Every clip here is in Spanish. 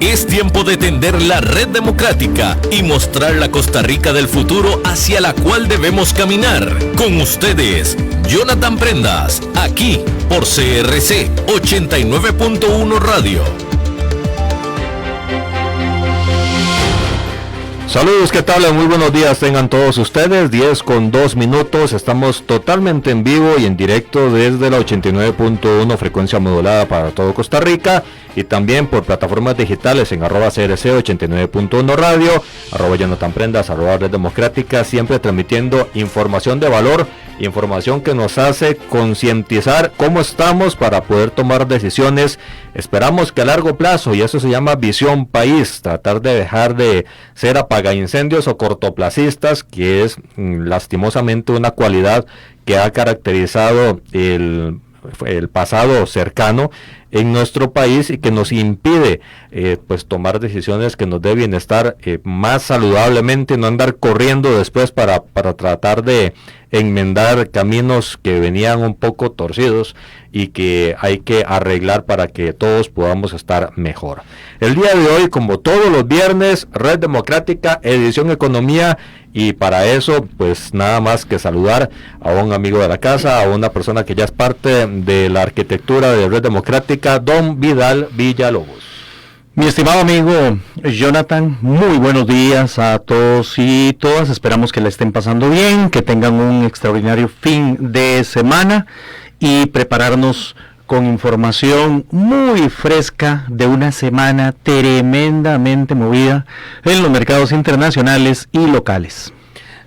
Es tiempo de tender la red democrática y mostrar la Costa Rica del futuro hacia la cual debemos caminar. Con ustedes, Jonathan Prendas, aquí por CRC 89.1 Radio. Saludos, ¿qué tal? Muy buenos días tengan todos ustedes, 10:02, estamos totalmente en vivo y en directo desde la 89.1 frecuencia modulada para todo Costa Rica y también por plataformas digitales en @CRC 89.1 Radio, @Jonathan Prendas, @Red Democrática, siempre transmitiendo información de valor, información que nos hace concientizar cómo estamos para poder tomar decisiones, esperamos que a largo plazo, y eso se llama visión país, tratar de dejar de ser apagaincendios o cortoplacistas, que es lastimosamente una cualidad que ha caracterizado el pasado cercano en nuestro país y que nos impide pues tomar decisiones que nos dé bienestar más saludablemente, no andar corriendo después para tratar de enmendar caminos que venían un poco torcidos y que hay que arreglar para que todos podamos estar mejor. El día de hoy, como todos los viernes, Red Democrática, edición Economía, y para eso pues nada más que saludar a un amigo de la casa, a una persona que ya es parte de la arquitectura de Red Democrática, don Vidal Villalobos. Mi estimado amigo Jonathan, muy buenos días a todos y todas, esperamos que la estén pasando bien, que tengan un extraordinario fin de semana y prepararnos con información muy fresca de una semana tremendamente movida en los mercados internacionales y locales.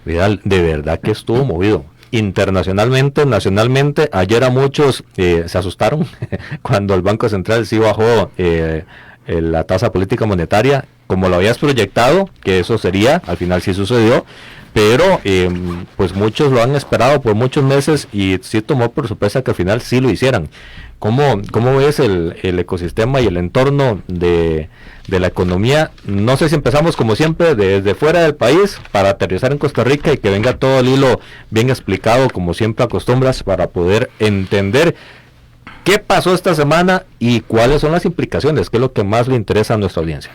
Vidal, de verdad que estuvo movido. Internacionalmente, nacionalmente, ayer a muchos se asustaron cuando el Banco Central sí bajó la tasa política monetaria, como lo habías proyectado, que eso sería, al final sí sucedió, pero pues muchos lo han esperado por muchos meses y sí tomó por sorpresa que al final sí lo hicieran. ¿Cómo ves el ecosistema y el entorno de la economía? No sé si empezamos como siempre desde fuera del país para aterrizar en Costa Rica y que venga todo el hilo bien explicado como siempre acostumbras para poder entender qué pasó esta semana y cuáles son las implicaciones, que es lo que más le interesa a nuestra audiencia.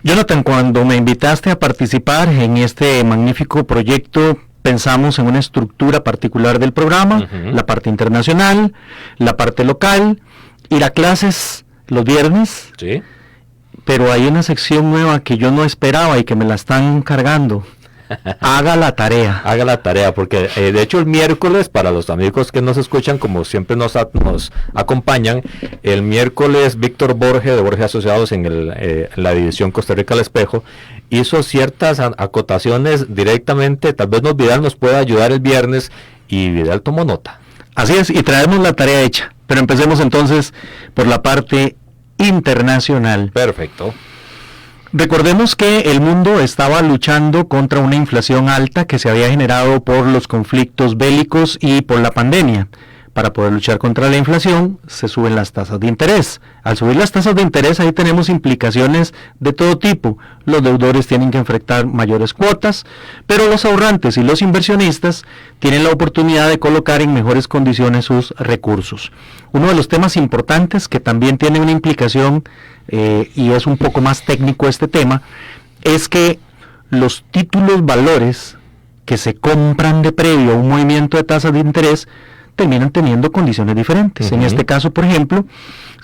Jonathan, cuando me invitaste a participar en este magnífico proyecto, pensamos en una estructura particular del programa, la parte internacional, la parte local y las clases los viernes. Sí. Pero hay una sección nueva que yo no esperaba y que me la están cargando. Haga la tarea. Haga la tarea, porque de hecho el miércoles, para los amigos que nos escuchan, como siempre nos acompañan, el miércoles Víctor Borges, de Borges Asociados, en la edición Costa Rica al Espejo, hizo ciertas acotaciones directamente. Tal vez Vidal nos pueda ayudar el viernes, y Vidal tomó nota. Así es, y traemos la tarea hecha, pero empecemos entonces por la parte internacional. Perfecto. Recordemos que el mundo estaba luchando contra una inflación alta que se había generado por los conflictos bélicos y por la pandemia. Para poder luchar contra la inflación, se suben las tasas de interés. Al subir las tasas de interés, ahí tenemos implicaciones de todo tipo. Los deudores tienen que enfrentar mayores cuotas, pero los ahorrantes y los inversionistas tienen la oportunidad de colocar en mejores condiciones sus recursos. Uno de los temas importantes que también tiene una implicación, y es un poco más técnico este tema, es que los títulos valores que se compran de previo a un movimiento de tasas de interés terminan teniendo condiciones diferentes. En este caso, por ejemplo,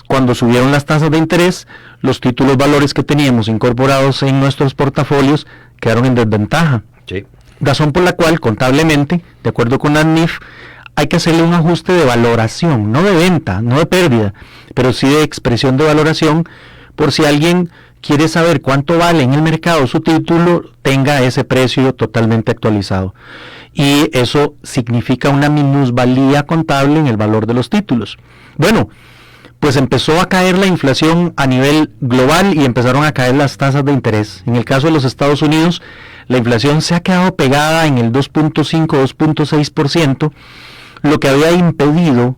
cuando subieron las tasas de interés, los títulos valores que teníamos incorporados en nuestros portafolios quedaron en desventaja. Sí. Razón por la cual, contablemente, de acuerdo con la NIF, hay que hacerle un ajuste de valoración, no de venta, no de pérdida, pero sí de expresión de valoración, por si alguien quiere saber cuánto vale en el mercado su título, tenga ese precio totalmente actualizado. Y eso significa una minusvalía contable en el valor de los títulos. Bueno, pues empezó a caer la inflación a nivel global y empezaron a caer las tasas de interés. En el caso de los Estados Unidos, la inflación se ha quedado pegada en el 2.5-2.6%, lo que había impedido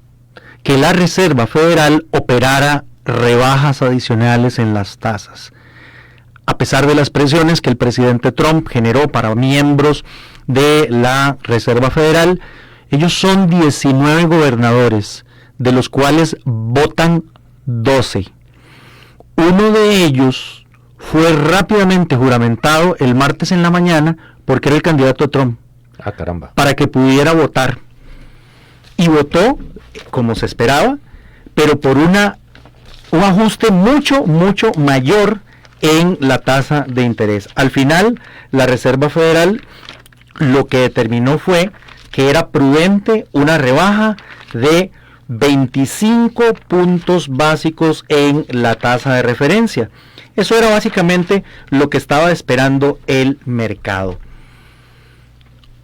que la Reserva Federal operara rebajas adicionales en las tasas. A pesar de las presiones que el presidente Trump generó para miembros de la Reserva Federal, ellos son 19 gobernadores, de los cuales votan 12. Uno de ellos fue rápidamente juramentado el martes en la mañana porque era el candidato de Trump. Ah, caramba. Para que pudiera votar. Y votó como se esperaba, pero por un ajuste mucho mayor en la tasa de interés. Al final, la Reserva Federal lo que determinó fue que era prudente una rebaja de 25 puntos básicos en la tasa de referencia. Eso era básicamente lo que estaba esperando el mercado.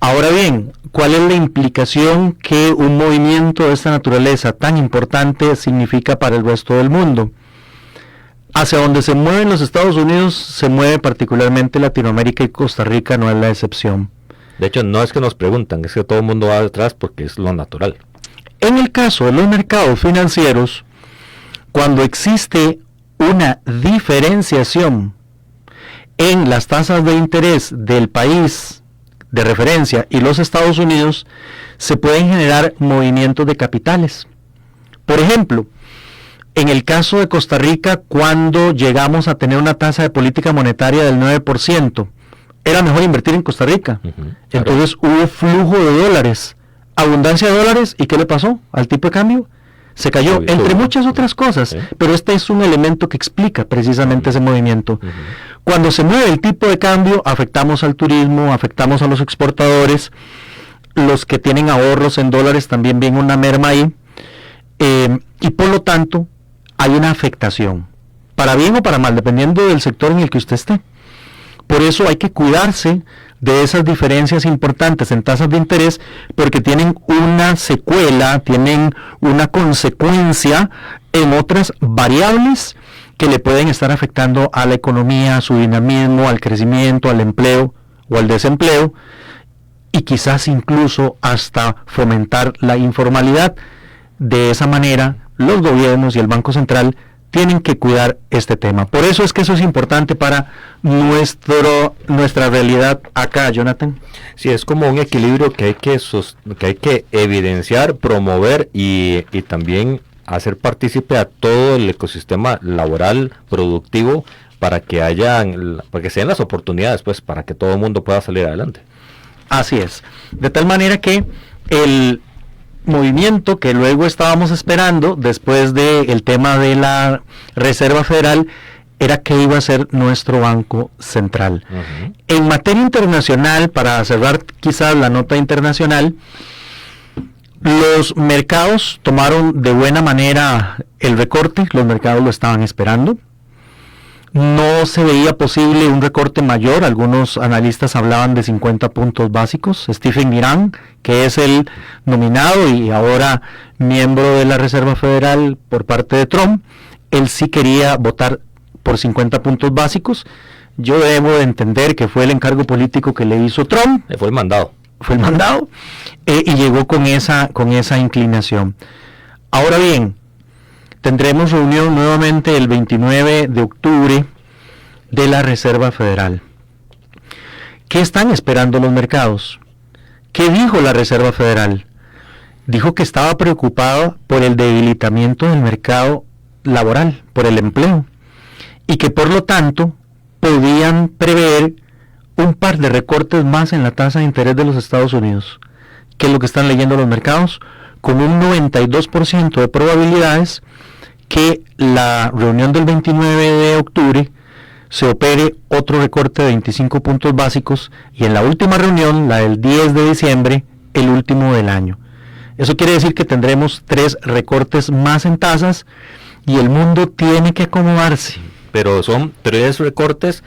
Ahora bien, ¿cuál es la implicación que un movimiento de esta naturaleza tan importante significa para el resto del mundo? Hacia donde se mueven los Estados Unidos, se mueve particularmente Latinoamérica, y Costa Rica no es la excepción. De hecho, no es que nos preguntan, es que todo el mundo va detrás porque es lo natural. En el caso de los mercados financieros, cuando existe una diferenciación en las tasas de interés del país de referencia y los Estados Unidos, se pueden generar movimientos de capitales. Por ejemplo, en el caso de Costa Rica, cuando llegamos a tener una tasa de política monetaria del 9%, era mejor invertir en Costa Rica. Entonces hubo flujo de dólares, abundancia de dólares, ¿y qué le pasó al tipo de cambio? Se cayó, entre muchas otras cosas, pero este es un elemento que explica precisamente ese movimiento. Cuando se mueve el tipo de cambio, afectamos al turismo, afectamos a los exportadores, los que tienen ahorros en dólares también ven una merma ahí, y por lo tanto hay una afectación, para bien o para mal, dependiendo del sector en el que usted esté. Por eso hay que cuidarse de esas diferencias importantes en tasas de interés, porque tienen una secuela, tienen una consecuencia en otras variables que le pueden estar afectando a la economía, a su dinamismo, al crecimiento, al empleo o al desempleo, y quizás incluso hasta fomentar la informalidad. De esa manera, los gobiernos y el Banco Central tienen que cuidar este tema. Por eso es que eso es importante para nuestra realidad acá, Jonathan. Sí, es como un equilibrio que hay que evidenciar, promover y también hacer partícipe a todo el ecosistema laboral, productivo, para que se den las oportunidades, pues, para que todo el mundo pueda salir adelante. Así es. De tal manera que el movimiento que luego estábamos esperando después del tema de la Reserva Federal era que iba a ser nuestro Banco Central. En materia internacional, para cerrar quizás la nota internacional, los mercados tomaron de buena manera el recorte, los mercados lo estaban esperando. No se veía posible un recorte mayor, algunos analistas hablaban de 50 puntos básicos. Stephen Mirán, que es el nominado y ahora miembro de la Reserva Federal por parte de Trump, él sí quería votar por 50 puntos básicos. Yo debo de entender que fue el encargo político que le hizo Trump. Fue el mandado. Y llegó con esa inclinación. Ahora bien, tendremos reunión nuevamente el 29 de octubre de la Reserva Federal. ¿Qué están esperando los mercados? ¿Qué dijo la Reserva Federal? Dijo que estaba preocupada por el debilitamiento del mercado laboral, por el empleo, y que por lo tanto podían prever un par de recortes más en la tasa de interés de los Estados Unidos. ¿Qué es lo que están leyendo los mercados? Con un 92% de probabilidades que la reunión del 29 de octubre se opere otro recorte de 25 puntos básicos, y en la última reunión, la del 10 de diciembre, el último del año. Eso quiere decir que tendremos 3 recortes más en tasas, y el mundo tiene que acomodarse. Pero son 3 recortes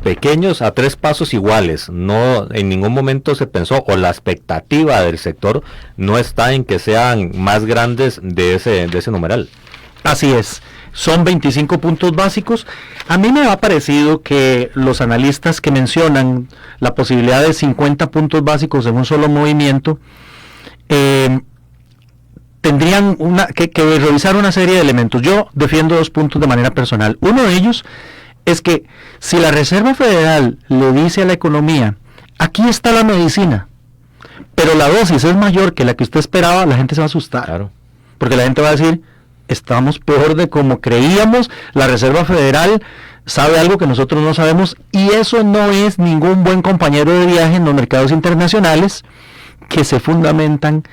pequeños a 3 pasos iguales. No, en ningún momento se pensó, o la expectativa del sector no está en que sean más grandes de ese numeral. Así es, son 25 puntos básicos. A mí me ha parecido que los analistas que mencionan la posibilidad de 50 puntos básicos en un solo movimiento, tendrían que revisar una serie de elementos. Yo defiendo 2 puntos de manera personal. Uno de ellos es que si la Reserva Federal le dice a la economía, aquí está la medicina, pero la dosis es mayor que la que usted esperaba, la gente se va a asustar. Claro. Porque la gente va a decir, estamos peor de como creíamos, la Reserva Federal sabe algo que nosotros no sabemos, y eso no es ningún buen compañero de viaje en los mercados internacionales, que se fundamentan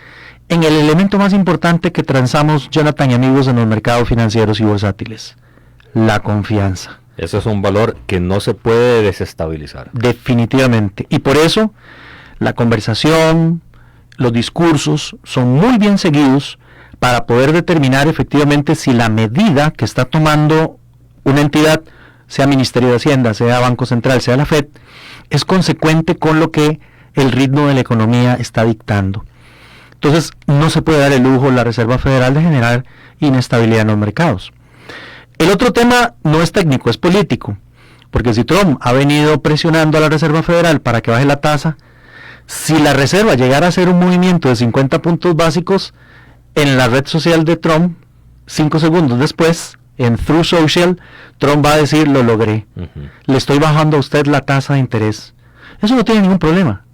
en el elemento más importante que transamos, Jonathan y amigos, en los mercados financieros y bursátiles: la confianza. Ese es un valor que no se puede desestabilizar. Definitivamente. Y por eso la conversación, los discursos son muy bien seguidos para poder determinar efectivamente si la medida que está tomando una entidad, sea Ministerio de Hacienda, sea Banco Central, sea la FED, es consecuente con lo que el ritmo de la economía está dictando. Entonces, no se puede dar el lujo la Reserva Federal de generar inestabilidad en los mercados. El otro tema no es técnico, es político, porque si Trump ha venido presionando a la Reserva Federal para que baje la tasa, si la Reserva llegara a hacer un movimiento de 50 puntos básicos en la red social de Trump, 5 segundos después, en Truth Social, Trump va a decir: lo logré, le estoy bajando a usted la tasa de interés. Eso no tiene ningún problema.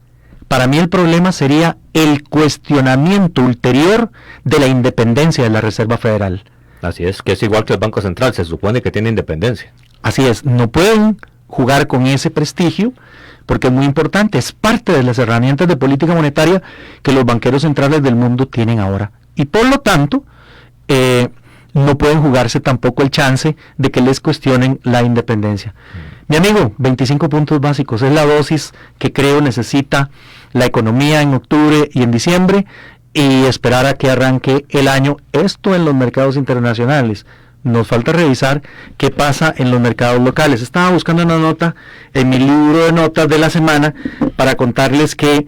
Para mí el problema sería el cuestionamiento ulterior de la independencia de la Reserva Federal. Así es, que es igual que el Banco Central, se supone que tiene independencia. Así es, no pueden jugar con ese prestigio, porque es muy importante, es parte de las herramientas de política monetaria que los banqueros centrales del mundo tienen ahora. Y por lo tanto, no pueden jugarse tampoco el chance de que les cuestionen la independencia. Mi amigo, 25 puntos básicos es la dosis que creo necesita la economía en octubre y en diciembre, y esperar a que arranque el año. Esto en los mercados internacionales. Nos falta revisar qué pasa en los mercados locales. Estaba buscando una nota en mi libro de notas de la semana para contarles que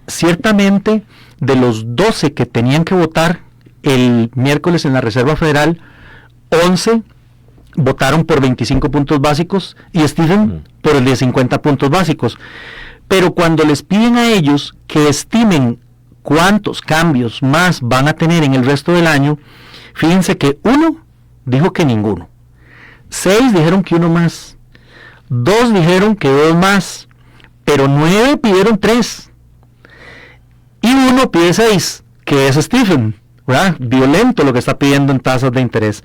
ciertamente de los 12 que tenían que votar el miércoles en la Reserva Federal, 11 votaron por 25 puntos básicos y Stephen por el de 50 puntos básicos. Pero cuando les piden a ellos que estimen cuántos cambios más van a tener en el resto del año, fíjense que 1 dijo que ninguno, 6 dijeron que 1 más, 2 dijeron que 2 más, pero 9 pidieron 3, y 1 pide 6, que es Stephen, ¿verdad? Violento lo que está pidiendo en tasas de interés,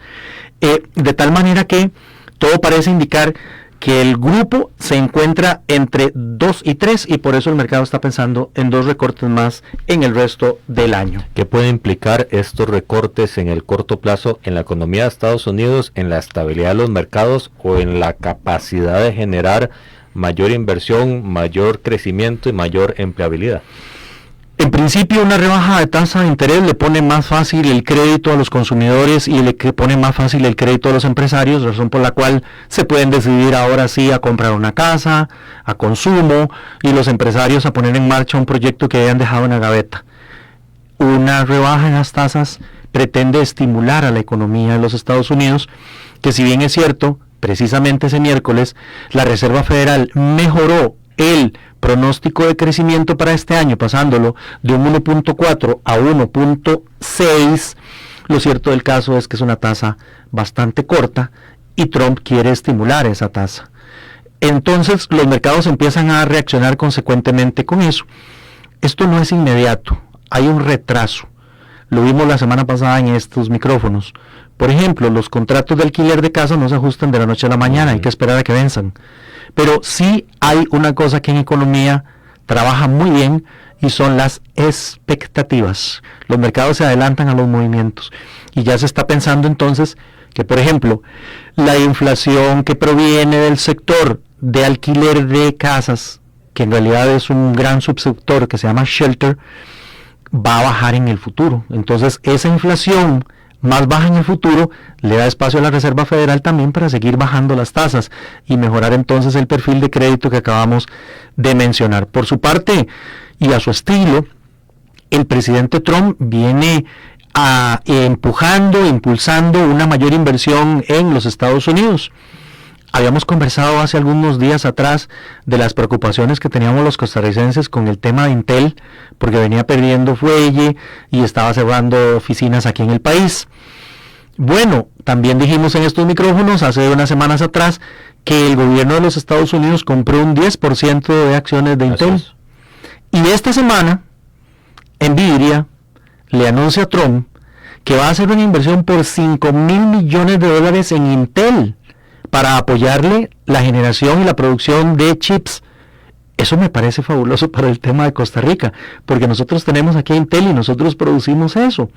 de tal manera que todo parece indicar que el grupo se encuentra entre 2 y 3, y por eso el mercado está pensando en 2 recortes más en el resto del año. ¿Qué puede implicar estos recortes en el corto plazo en la economía de Estados Unidos, en la estabilidad de los mercados o en la capacidad de generar mayor inversión, mayor crecimiento y mayor empleabilidad? En principio, una rebaja de tasa de interés le pone más fácil el crédito a los consumidores y le pone más fácil el crédito a los empresarios, razón por la cual se pueden decidir ahora sí a comprar una casa, a consumo, y los empresarios a poner en marcha un proyecto que habían dejado en la gaveta. Una rebaja en las tasas pretende estimular a la economía de los Estados Unidos, que si bien es cierto, precisamente ese miércoles, la Reserva Federal mejoró el pronóstico de crecimiento para este año, pasándolo de un 1.4 a 1.6, lo cierto del caso es que es una tasa bastante corta y Trump quiere estimular esa tasa. Entonces los mercados empiezan a reaccionar consecuentemente con eso. Esto no es inmediato, hay un retraso. Lo vimos la semana pasada en estos micrófonos. Por ejemplo, los contratos de alquiler de casa no se ajustan de la noche a la mañana, hay que esperar a que venzan. Pero sí hay una cosa que en economía trabaja muy bien y son las expectativas. Los mercados se adelantan a los movimientos y ya se está pensando entonces que, por ejemplo, la inflación que proviene del sector de alquiler de casas, que en realidad es un gran subsector que se llama shelter, va a bajar en el futuro. Entonces esa inflación más baja en el futuro le da espacio a la Reserva Federal también para seguir bajando las tasas y mejorar entonces el perfil de crédito que acabamos de mencionar. Por su parte y a su estilo, el presidente Trump viene impulsando una mayor inversión en los Estados Unidos. Habíamos conversado hace algunos días atrás de las preocupaciones que teníamos los costarricenses con el tema de Intel, porque venía perdiendo fuelle y estaba cerrando oficinas aquí en el país. Bueno, también dijimos en estos micrófonos hace unas semanas atrás que el gobierno de los Estados Unidos compró un 10% de acciones de Intel. Y esta semana, Nvidia le anuncia a Trump que va a hacer una inversión por $5,000 millones en Intel, para apoyarle la generación y la producción de chips. Eso me parece fabuloso para el tema de Costa Rica, porque nosotros tenemos aquí Intel y nosotros producimos eso.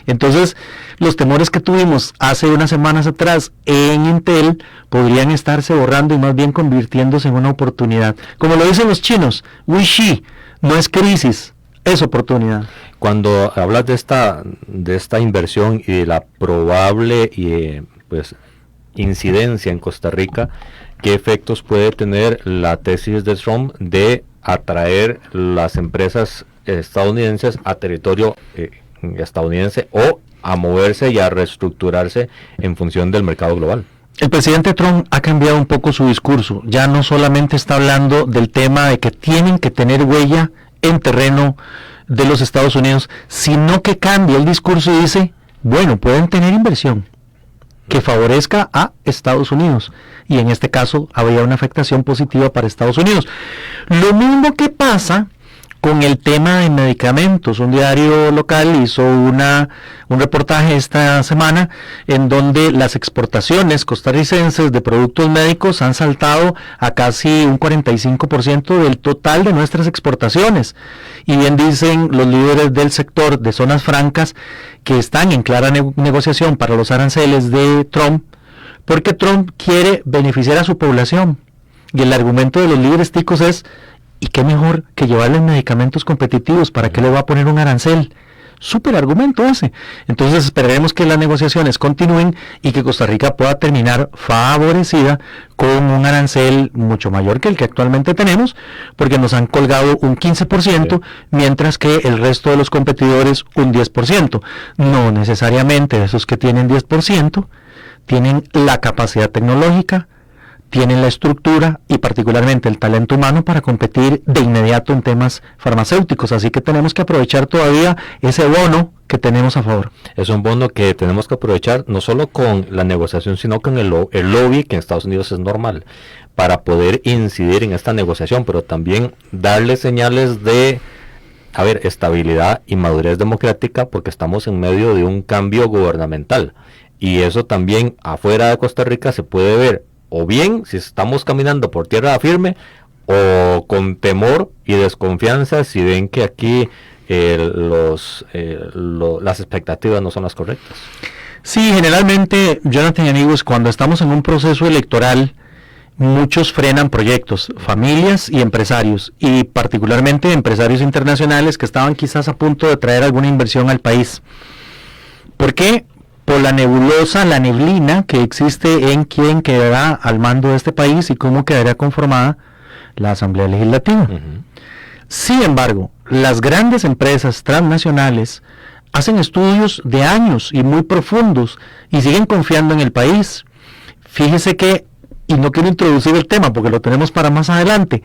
Entonces, los temores que tuvimos hace unas semanas atrás en Intel podrían estarse borrando y más bien convirtiéndose en una oportunidad. Como lo dicen los chinos, Wishi, no es crisis, es oportunidad. Cuando hablas de esta inversión y de la probable incidencia en Costa Rica, ¿qué efectos puede tener la tesis de Trump de atraer las empresas estadounidenses a territorio estadounidense o a moverse y a reestructurarse en función del mercado global? El presidente Trump ha cambiado un poco su discurso. Ya no solamente está hablando del tema de que tienen que tener huella en terreno de los Estados Unidos, sino que cambia el discurso y dice, bueno, pueden tener inversión que favorezca a Estados Unidos, y en este caso habría una afectación positiva para Estados Unidos. Lo mismo que pasa con el tema de medicamentos. Un diario local hizo un reportaje esta semana en donde las exportaciones costarricenses de productos médicos han saltado a casi un 45% del total de nuestras exportaciones. Y bien dicen los líderes del sector de zonas francas que están en clara negociación para los aranceles de Trump, porque Trump quiere beneficiar a su población. Y el argumento de los líderes ticos es, ¿y qué mejor que llevarles medicamentos competitivos? ¿Para qué le va a poner un arancel? Súper argumento ese. Entonces esperaremos que las negociaciones continúen y que Costa Rica pueda terminar favorecida con un arancel mucho mayor que el que actualmente tenemos, porque nos han colgado un 15%, mientras que el resto de los competidores un 10%. No necesariamente esos que tienen 10% tienen la capacidad tecnológica, tienen la estructura y particularmente el talento humano para competir de inmediato en temas farmacéuticos, así que tenemos que aprovechar todavía ese bono que tenemos a favor. Es un bono que tenemos que aprovechar no solo con la negociación, sino con el lobby, que en Estados Unidos es normal, para poder incidir en esta negociación, pero también darle señales de estabilidad y madurez democrática, porque estamos en medio de un cambio gubernamental, y eso también afuera de Costa Rica se puede ver, o bien si estamos caminando por tierra firme, o con temor y desconfianza si ven que aquí las expectativas no son las correctas. Sí, generalmente, Jonathan y amigos, cuando estamos en un proceso electoral, muchos frenan proyectos, familias y empresarios, y particularmente empresarios internacionales que estaban quizás a punto de traer alguna inversión al país. ¿Por qué? Por la nebulosa, la neblina que existe en quién quedará al mando de este país y cómo quedará conformada la Asamblea Legislativa. Sin embargo, las grandes empresas transnacionales hacen estudios de años y muy profundos y siguen confiando en el país. Fíjese que, y no quiero introducir el tema porque lo tenemos para más adelante,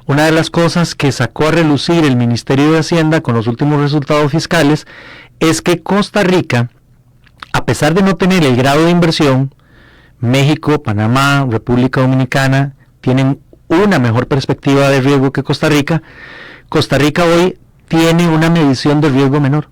una de las cosas que sacó a relucir el Ministerio de Hacienda con los últimos resultados fiscales es que Costa Rica, a pesar de no tener el grado de inversión, México, Panamá, República Dominicana tienen una mejor perspectiva de riesgo que Costa Rica. Costa Rica hoy tiene una medición de riesgo menor.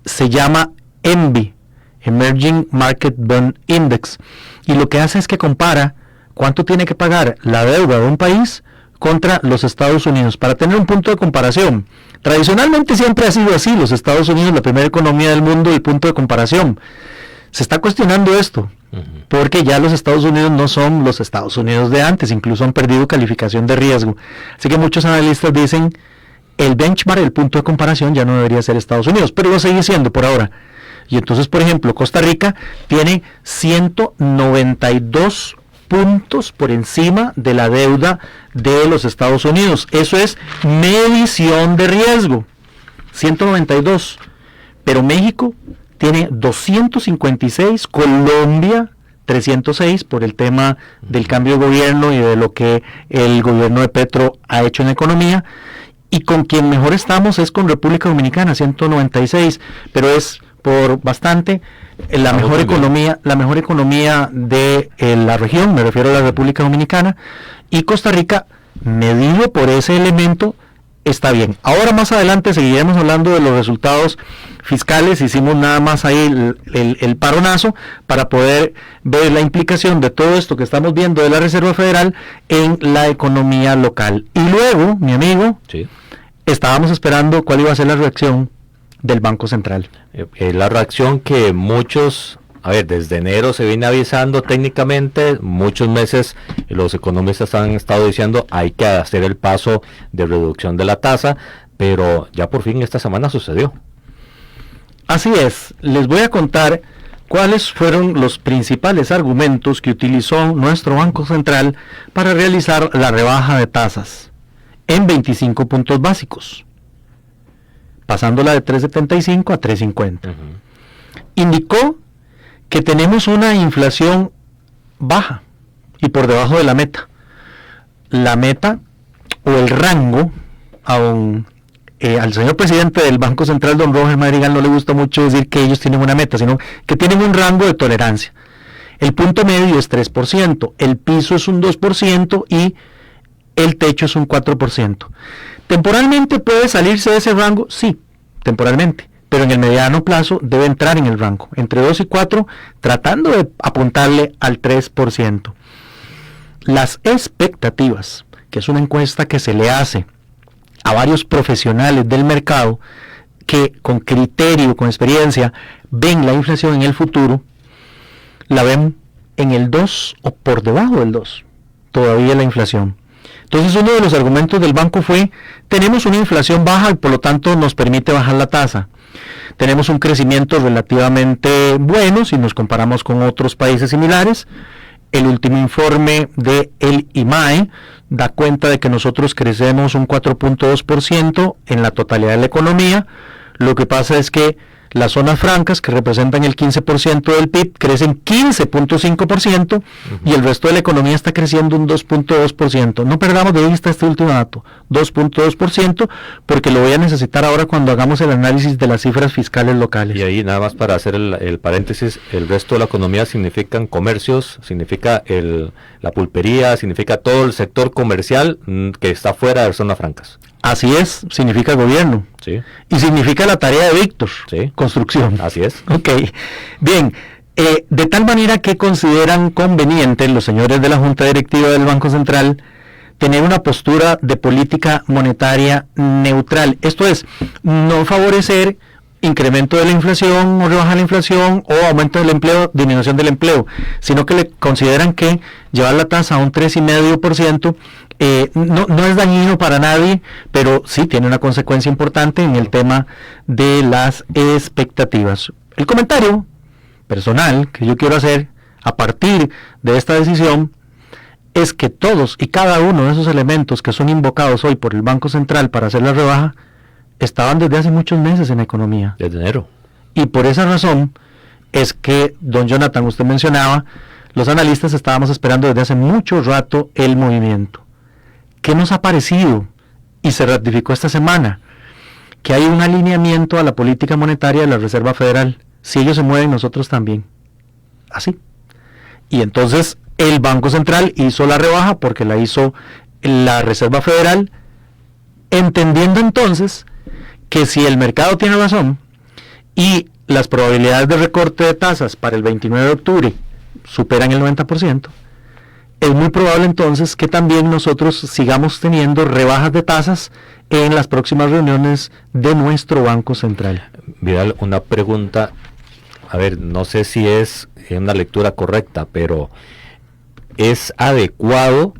Se llama EMBI, Emerging Market Bond Index, y lo que hace es que compara cuánto tiene que pagar la deuda de un país contra los Estados Unidos, para tener un punto de comparación. Tradicionalmente siempre ha sido así, los Estados Unidos, la primera economía del mundo y punto de comparación. Se está cuestionando esto, porque ya los Estados Unidos no son los Estados Unidos de antes, incluso han perdido calificación de riesgo. Así que muchos analistas dicen, el benchmark, el punto de comparación ya no debería ser Estados Unidos, pero lo sigue siendo por ahora. Y entonces, por ejemplo, Costa Rica tiene 192 puntos por encima de la deuda de los Estados Unidos. Eso es medición de riesgo, 192. Pero México tiene 256, Colombia 306 por el tema del cambio de gobierno y de lo que el gobierno de Petro ha hecho en la economía. Y con quien mejor estamos es con República Dominicana, 196, pero es por bastante la mejor economía de la región, me refiero a la República Dominicana, y Costa Rica, medido por ese elemento, está bien. Ahora más adelante seguiremos hablando de los resultados fiscales. Hicimos nada más ahí el paronazo para poder ver la implicación de todo esto que estamos viendo de la Reserva Federal en la economía local. Y luego, mi amigo, Sí. estábamos esperando cuál iba a ser la reacción del Banco Central. La reacción que muchos, desde enero se viene avisando técnicamente, muchos meses los economistas han estado diciendo hay que hacer el paso de reducción de la tasa, pero ya por fin esta semana sucedió. Así es, les voy a contar cuáles fueron los principales argumentos que utilizó nuestro Banco Central para realizar la rebaja de tasas en 25 puntos básicos, pasándola de 3.75 a 3.50. Indicó que tenemos una inflación baja y por debajo de la meta. La meta o el rango, al señor presidente del Banco Central, don Roger Madrigal, no le gusta mucho decir que ellos tienen una meta, sino que tienen un rango de tolerancia. El punto medio es 3%, el piso es un 2% y el techo es un 4%. ¿Temporalmente puede salirse de ese rango? Sí, temporalmente, pero en el mediano plazo debe entrar en el rango, entre 2 y 4, tratando de apuntarle al 3%. Las expectativas, que es una encuesta que se le hace a varios profesionales del mercado que con criterio, con experiencia, ven la inflación en el futuro, la ven en el 2 o por debajo del 2, todavía la inflación. Entonces uno de los argumentos del banco fue, tenemos una inflación baja y por lo tanto nos permite bajar la tasa. Tenemos un crecimiento relativamente bueno si nos comparamos con otros países similares. El último informe de el IMAE da cuenta de que nosotros crecemos un 4.2% en la totalidad de la economía. Lo que pasa es que las zonas francas, que representan el 15% del PIB, crecen 15.5% y el resto de la economía está creciendo un 2.2%. No perdamos de vista este último dato, 2.2%, porque lo voy a necesitar ahora cuando hagamos el análisis de las cifras fiscales locales. Y ahí nada más para hacer el paréntesis, el resto de la economía significan comercios, significa la pulpería, significa todo el sector comercial que está fuera de zonas francas. Así es, significa gobierno. Sí. Y significa la tarea de Víctor, sí. Construcción. Así es. Ok, bien, de tal manera que consideran conveniente los señores de la Junta Directiva del Banco Central tener una postura de política monetaria neutral. Esto es, no favorecer incremento de la inflación o rebaja la inflación o aumento del empleo, disminución del empleo, sino que le consideran que llevar la tasa a un 3,5% no es dañino para nadie, pero sí tiene una consecuencia importante en el tema de las expectativas. El comentario personal que yo quiero hacer a partir de esta decisión es que todos y cada uno de esos elementos que son invocados hoy por el Banco Central para hacer la rebaja estaban desde hace muchos meses en la economía. Desde enero. Y por esa razón es que, don Jonathan, usted mencionaba, los analistas estábamos esperando desde hace mucho rato el movimiento. ¿Qué nos ha parecido? Y se ratificó esta semana, que hay un alineamiento a la política monetaria de la Reserva Federal. Si ellos se mueven, nosotros también. Así. Y entonces el Banco Central hizo la rebaja porque la hizo la Reserva Federal, entendiendo entonces que si el mercado tiene razón y las probabilidades de recorte de tasas para el 29 de octubre superan el 90%, es muy probable entonces que también nosotros sigamos teniendo rebajas de tasas en las próximas reuniones de nuestro Banco Central. Vidal, una pregunta, no sé si es una lectura correcta, pero ¿es adecuado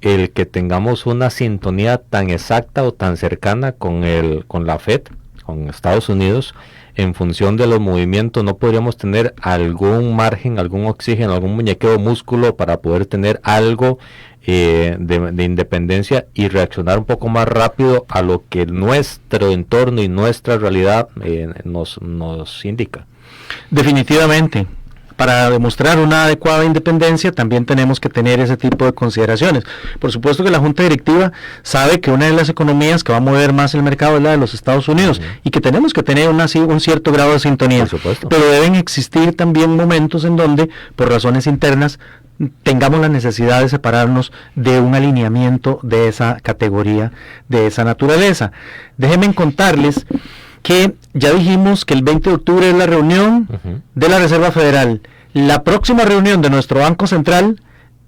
el que tengamos una sintonía tan exacta o tan cercana con la FED, con Estados Unidos, en función de los movimientos? ¿No podríamos tener algún margen, algún oxígeno, algún muñequeo músculo para poder tener algo de independencia y reaccionar un poco más rápido a lo que nuestro entorno y nuestra realidad nos indica? Definitivamente. Para demostrar una adecuada independencia también tenemos que tener ese tipo de consideraciones. Por supuesto que la Junta Directiva sabe que una de las economías que va a mover más el mercado es la de los Estados Unidos y que tenemos que tener un cierto grado de sintonía. Por supuesto. Pero deben existir también momentos en donde, por razones internas, tengamos la necesidad de separarnos de un alineamiento de esa categoría, de esa naturaleza. Déjenme contarles que ya dijimos que el 20 de octubre es la reunión de la Reserva Federal. La próxima reunión de nuestro Banco Central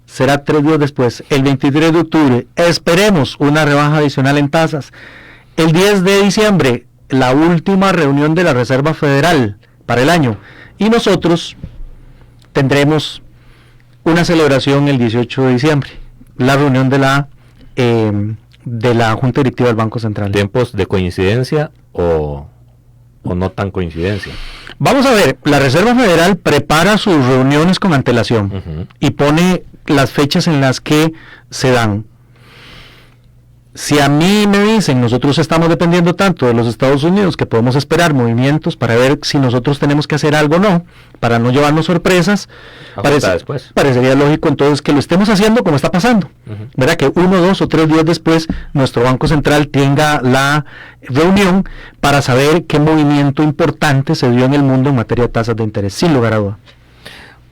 será 3 días después, el 23 de octubre. Esperemos una rebaja adicional en tasas. El 10 de diciembre, la última reunión de la Reserva Federal para el año. Y nosotros tendremos una celebración el 18 de diciembre, la reunión de la Junta Directiva del Banco Central. ¿Tiempos de coincidencia o no tan coincidencia? Vamos a ver, la Reserva Federal prepara sus reuniones con antelación y pone las fechas en las que se dan. Si a mí me dicen, nosotros estamos dependiendo tanto de los Estados Unidos que podemos esperar movimientos para ver si nosotros tenemos que hacer algo o no, para no llevarnos sorpresas, parecería lógico entonces que lo estemos haciendo como está pasando. ¿Verdad? Que 1, 2 o 3 días después nuestro Banco Central tenga la reunión para saber qué movimiento importante se dio en el mundo en materia de tasas de interés, sin lugar a duda.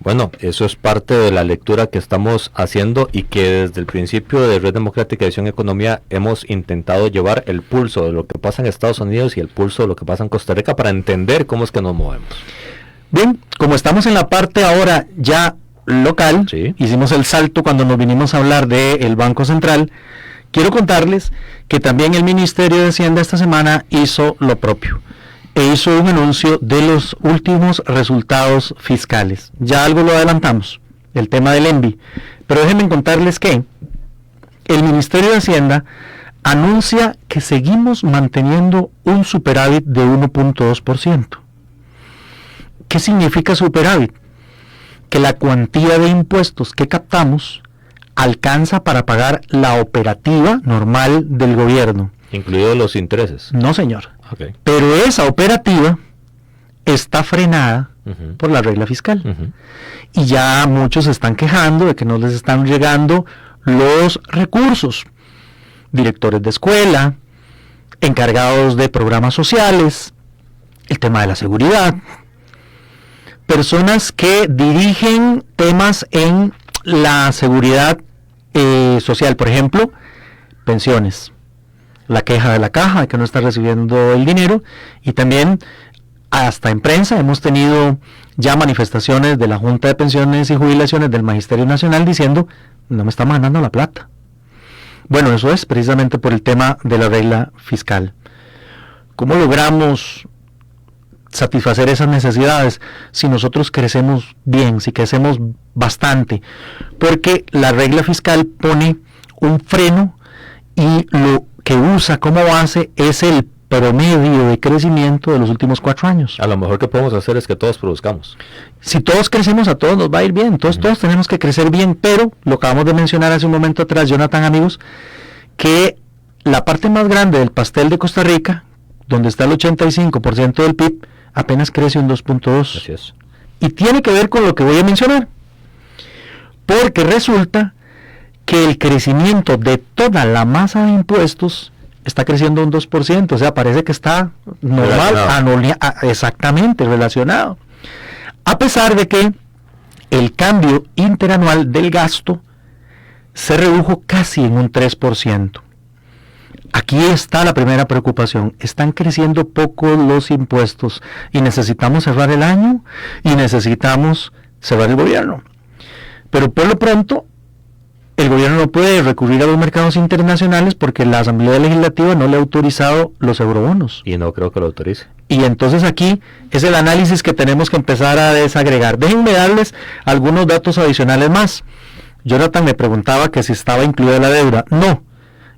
Bueno, eso es parte de la lectura que estamos haciendo y que desde el principio de Red Democrática de Acción y Economía hemos intentado llevar el pulso de lo que pasa en Estados Unidos y el pulso de lo que pasa en Costa Rica para entender cómo es que nos movemos. Bien, como estamos en la parte ahora ya local, sí, hicimos el salto cuando nos vinimos a hablar del Banco Central, quiero contarles que también el Ministerio de Hacienda esta semana hizo lo propio. E hizo un anuncio de los últimos resultados fiscales. Ya algo lo adelantamos, el tema del ENVI. Pero déjenme contarles que el Ministerio de Hacienda anuncia que seguimos manteniendo un superávit de 1.2%. ¿Qué significa superávit? Que la cuantía de impuestos que captamos alcanza para pagar la operativa normal del gobierno. ¿Incluidos los intereses? No, señor. Okay. Pero esa operativa está frenada por la regla fiscal. Y ya muchos se están quejando de que no les están llegando los recursos. Directores de escuela, encargados de programas sociales, el tema de la seguridad, personas que dirigen temas en la seguridad social, por ejemplo, pensiones. La queja de la caja de que no está recibiendo el dinero, y también hasta en prensa hemos tenido ya manifestaciones de la Junta de Pensiones y Jubilaciones del Magisterio Nacional diciendo no me está mandando la plata. Bueno, eso es precisamente por el tema de la regla fiscal. ¿Cómo logramos satisfacer esas necesidades? Si nosotros crecemos bien, si crecemos bastante, porque la regla fiscal pone un freno y lo que usa como base es el promedio de crecimiento de los últimos 4 años. A lo mejor que podemos hacer es que todos produzcamos. Si todos crecemos, a todos nos va a ir bien. Entonces todos tenemos que crecer bien, pero lo acabamos de mencionar hace un momento atrás, Jonathan, amigos, que la parte más grande del pastel de Costa Rica, donde está el 85% del PIB, apenas crece un 2.2. Así es. Y tiene que ver con lo que voy a mencionar, porque resulta que el crecimiento de toda la masa de impuestos está creciendo un 2%, o sea, parece que está normal, exactamente relacionado. A pesar de que el cambio interanual del gasto se redujo casi en un 3%. Aquí está la primera preocupación. Están creciendo poco los impuestos y necesitamos cerrar el año y necesitamos cerrar el gobierno. Pero por lo pronto, el gobierno no puede recurrir a los mercados internacionales porque la Asamblea Legislativa no le ha autorizado los eurobonos. Y no creo que lo autorice. Y entonces aquí es el análisis que tenemos que empezar a desagregar. Déjenme darles algunos datos adicionales más. Jonathan me preguntaba que si estaba incluida la deuda. No.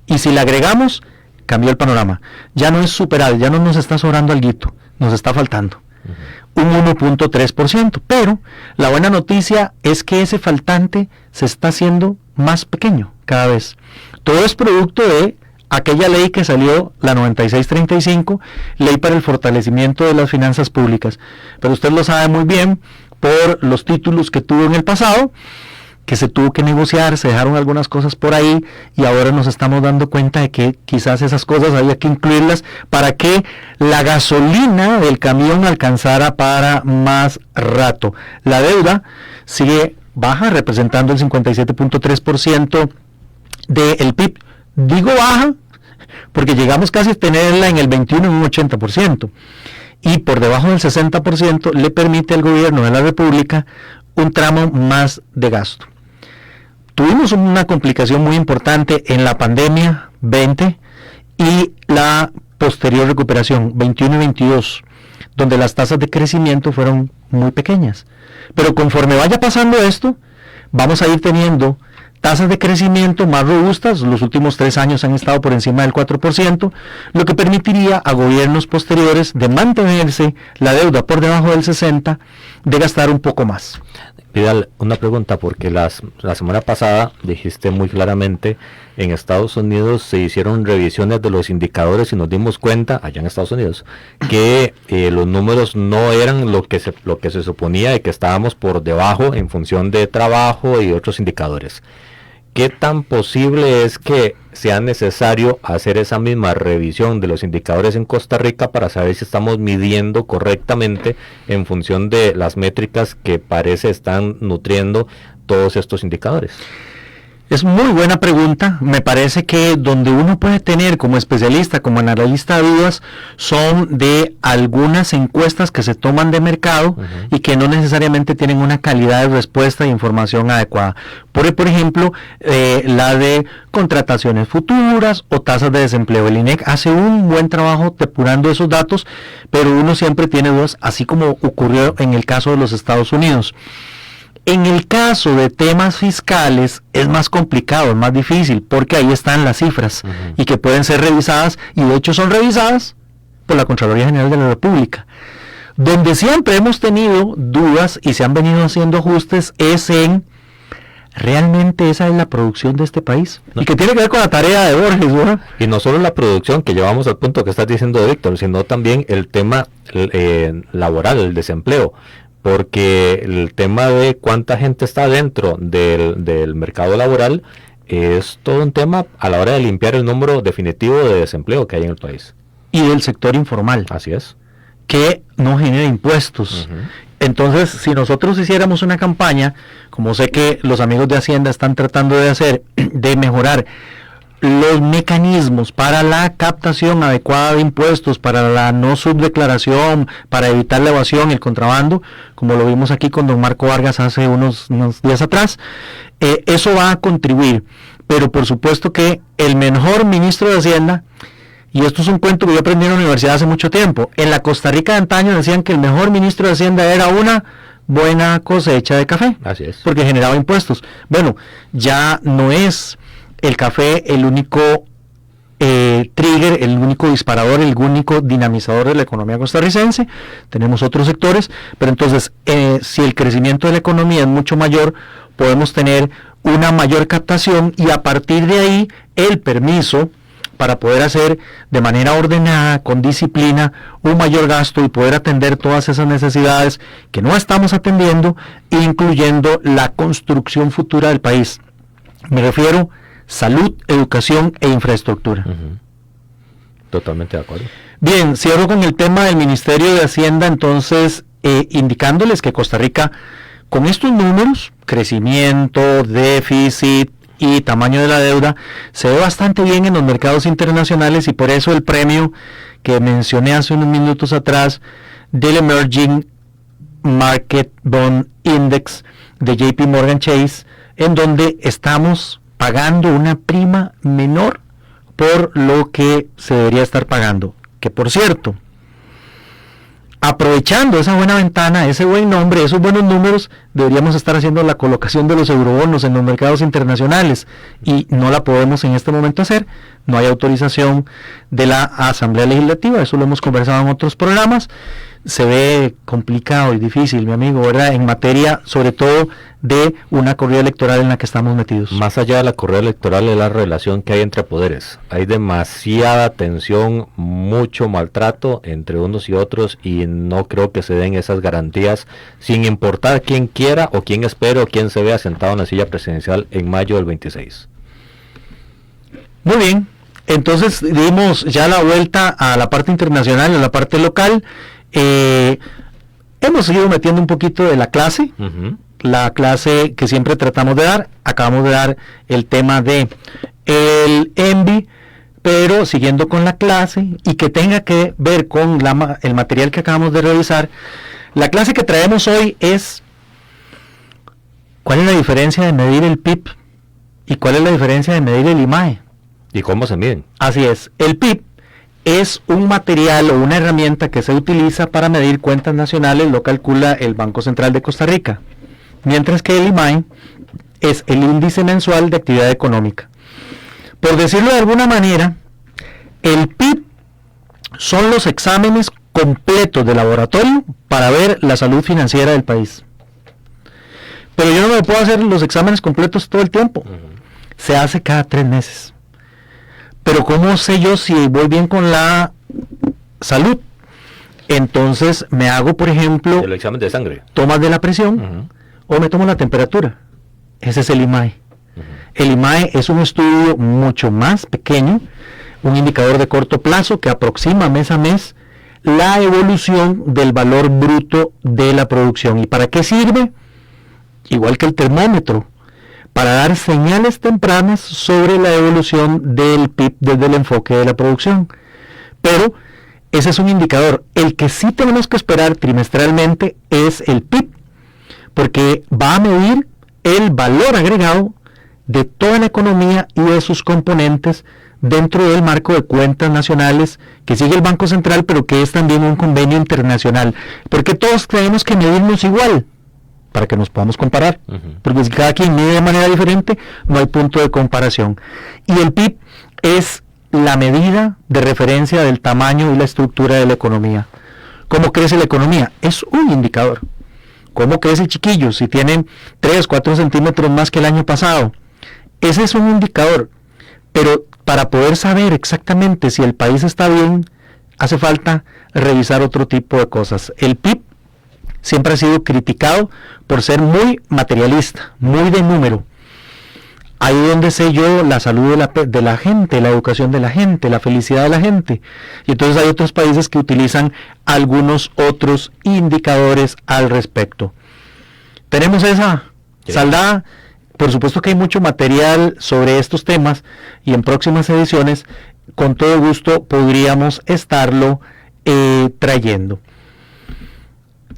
Y si la agregamos, cambió el panorama. Ya no es superávit, ya no nos está sobrando alguito, nos está faltando. Un 1.3%. Pero la buena noticia es que ese faltante se está haciendo más pequeño cada vez. Todo es producto de aquella ley que salió, la 9635, ley para el fortalecimiento de las finanzas públicas. Pero usted lo sabe muy bien por los títulos que tuvo en el pasado, que se tuvo que negociar, se dejaron algunas cosas por ahí y ahora nos estamos dando cuenta de que quizás esas cosas había que incluirlas para que la gasolina del camión alcanzara para más rato. La deuda sigue baja, representando el 57.3% del PIB. Digo baja porque llegamos casi a tenerla en el 21, en un 80%. Y por debajo del 60% le permite al gobierno de la República un tramo más de gasto. Tuvimos una complicación muy importante en la pandemia 20 y la posterior recuperación 21 y 22, donde las tasas de crecimiento fueron muy pequeñas. Pero conforme vaya pasando esto, vamos a ir teniendo tasas de crecimiento más robustas. Los últimos 3 años han estado por encima del 4%, lo que permitiría a gobiernos posteriores de mantenerse la deuda por debajo del 60%, de gastar un poco más. Vidal, una pregunta, porque la semana pasada dijiste muy claramente, en Estados Unidos se hicieron revisiones de los indicadores y nos dimos cuenta, allá en Estados Unidos, que los números no eran lo que se suponía, y que estábamos por debajo en función de trabajo y otros indicadores. ¿Qué tan posible es que sea necesario hacer esa misma revisión de los indicadores en Costa Rica para saber si estamos midiendo correctamente en función de las métricas que parece están nutriendo todos estos indicadores? Es muy buena pregunta. Me parece que donde uno puede tener como especialista, como analista de dudas, son de algunas encuestas que se toman de mercado y que no necesariamente tienen una calidad de respuesta e información adecuada. Por ejemplo, la de contrataciones futuras o tasas de desempleo. El INEC hace un buen trabajo depurando esos datos, pero uno siempre tiene dudas, así como ocurrió en el caso de los Estados Unidos. En el caso de temas fiscales es más complicado, es más difícil, porque ahí están las cifras y que pueden ser revisadas, y de hecho son revisadas por la Contraloría General de la República. Donde siempre hemos tenido dudas y se han venido haciendo ajustes es en ¿realmente esa es la producción de este país? No. Y que tiene que ver con la tarea de Borges, ¿verdad? Y no solo la producción, que llevamos al punto que estás diciendo, Víctor, sino también el tema laboral, el desempleo. Porque el tema de cuánta gente está dentro del mercado laboral es todo un tema a la hora de limpiar el número definitivo de desempleo que hay en el país. Y del sector informal. Así es. Que no genera impuestos. Entonces, si nosotros hiciéramos una campaña, como sé que los amigos de Hacienda están tratando de hacer, de mejorar los mecanismos para la captación adecuada de impuestos, para la no subdeclaración, para evitar la evasión, el contrabando, como lo vimos aquí con don Marco Vargas hace unos días atrás, eso va a contribuir. Pero por supuesto que el mejor ministro de Hacienda, y esto es un cuento que yo aprendí en la universidad hace mucho tiempo, en la Costa Rica de antaño decían que el mejor ministro de Hacienda era una buena cosecha de café. Así es. Porque generaba impuestos. Bueno, ya no es el café el único trigger, el único disparador, el único dinamizador de la economía costarricense. Tenemos otros sectores, pero entonces si el crecimiento de la economía es mucho mayor, podemos tener una mayor captación, y a partir de ahí el permiso para poder hacer de manera ordenada, con disciplina, un mayor gasto y poder atender todas esas necesidades que no estamos atendiendo, incluyendo la construcción futura del país. Me refiero salud, educación e infraestructura. Totalmente de acuerdo. Bien, cierro con el tema del Ministerio de Hacienda, entonces, indicándoles que Costa Rica, con estos números, crecimiento, déficit y tamaño de la deuda, se ve bastante bien en los mercados internacionales, y por eso el premio que mencioné hace unos minutos atrás del Emerging Market Bond Index de JP Morgan Chase, en donde estamos pagando una prima menor por lo que se debería estar pagando. Que por cierto, aprovechando esa buena ventana, ese buen nombre, esos buenos números, deberíamos estar haciendo la colocación de los eurobonos en los mercados internacionales, y no la podemos en este momento hacer. No hay autorización de la Asamblea Legislativa, eso lo hemos conversado en otros programas. Se ve complicado y difícil, mi amigo, ¿verdad? En materia, sobre todo, de una corrida electoral en la que estamos metidos. Más allá de la corrida electoral es la relación que hay entre poderes. Hay demasiada tensión, mucho maltrato entre unos y otros, y no creo que se den esas garantías, sin importar quién quiera o quién espere o quién se vea sentado en la silla presidencial en mayo del 26. Muy bien, entonces dimos ya la vuelta a la parte internacional, a la parte local. Hemos seguido metiendo un poquito de la clase, la clase que siempre tratamos de dar. Acabamos de dar el tema de el ENVI, pero siguiendo con la clase y que tenga que ver con el material que acabamos de revisar, la clase que traemos hoy es ¿cuál es la diferencia de medir el PIB y cuál es la diferencia de medir el IMAE? ¿Y cómo se miden? Así es, el PIB es un material o una herramienta que se utiliza para medir cuentas nacionales, lo calcula el Banco Central de Costa Rica, mientras que el IMAE es el índice mensual de actividad económica. Por decirlo de alguna manera, el PIB son los exámenes completos de laboratorio para ver la salud financiera del país. Pero yo no me puedo hacer los exámenes completos todo el tiempo. Se hace cada 3 meses. Pero ¿cómo sé yo si voy bien con la salud? Entonces me hago, por ejemplo, el examen de sangre, tomas de la presión, o me tomo la temperatura. Ese es el IMAE. El IMAE es un estudio mucho más pequeño, un indicador de corto plazo que aproxima mes a mes la evolución del valor bruto de la producción. ¿Y para qué sirve? Igual que el termómetro, para dar señales tempranas sobre la evolución del PIB desde el enfoque de la producción. Pero ese es un indicador. El que sí tenemos que esperar trimestralmente es el PIB, porque va a medir el valor agregado de toda la economía y de sus componentes dentro del marco de cuentas nacionales que sigue el Banco Central, pero que es también un convenio internacional, porque todos tenemos que medirnos igual para que nos podamos comparar, porque si cada quien mide de manera diferente, no hay punto de comparación. Y el PIB es la medida de referencia del tamaño y la estructura de la economía. ¿Cómo crece la economía? Es un indicador. ¿Cómo crece el chiquillo? Si tienen 3, 4 centímetros más que el año pasado. Ese es un indicador. Pero para poder saber exactamente si el país está bien, hace falta revisar otro tipo de cosas. El PIB siempre ha sido criticado por ser muy materialista, muy de número. Ahí donde sé yo la salud de la gente, la educación de la gente, la felicidad de la gente. Y entonces hay otros países que utilizan algunos otros indicadores al respecto. Tenemos esa saldada. Por supuesto que hay mucho material sobre estos temas y en próximas ediciones con todo gusto podríamos estarlo trayendo.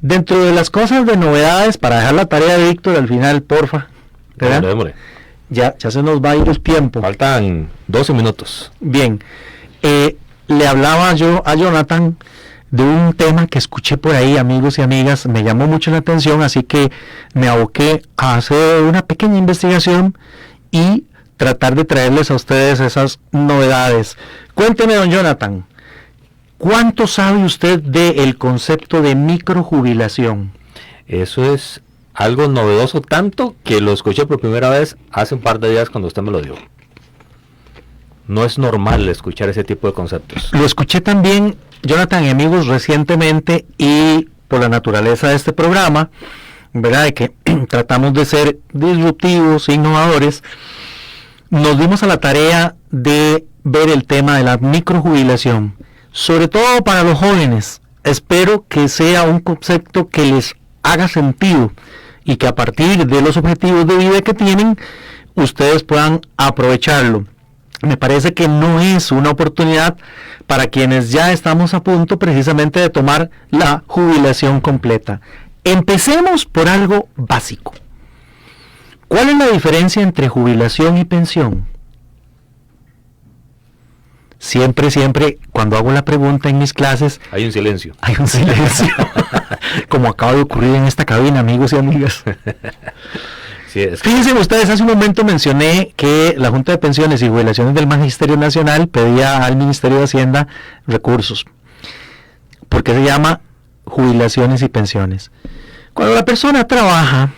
Dentro de las cosas de novedades, para dejar la tarea de Víctor al final, porfa. Démosle. Ya se nos va a ir el tiempo. Faltan 12 minutos. Bien. Le hablaba yo a Jonathan de un tema que escuché por ahí, amigos y amigas, me llamó mucho la atención, así que me aboqué a hacer una pequeña investigación y tratar de traerles a ustedes esas novedades. Cuénteme, don Jonathan, ¿cuánto sabe usted del concepto de microjubilación? Eso es algo novedoso, tanto que lo escuché por primera vez hace un par de días cuando usted me lo dio. No es normal escuchar ese tipo de conceptos. Lo escuché también, Jonathan y amigos, recientemente, y por la naturaleza de este programa, ¿verdad?, de que tratamos de ser disruptivos, innovadores, nos dimos a la tarea de ver el tema de la microjubilación, sobre todo para los jóvenes. Espero que sea un concepto que les haga sentido y que a partir de los objetivos de vida que tienen, ustedes puedan aprovecharlo. Me parece que no es una oportunidad para quienes ya estamos a punto precisamente de tomar la jubilación completa. Empecemos por algo básico. ¿Cuál es la diferencia entre jubilación y pensión? Siempre, cuando hago la pregunta en mis clases, hay un silencio. Hay un silencio. Como acaba de ocurrir en esta cabina, amigos y amigas. Sí, Fíjense ustedes, hace un momento mencioné que la Junta de Pensiones y Jubilaciones del Magisterio Nacional pedía al Ministerio de Hacienda recursos. ¿Por qué se llama jubilaciones y pensiones? Cuando la persona trabaja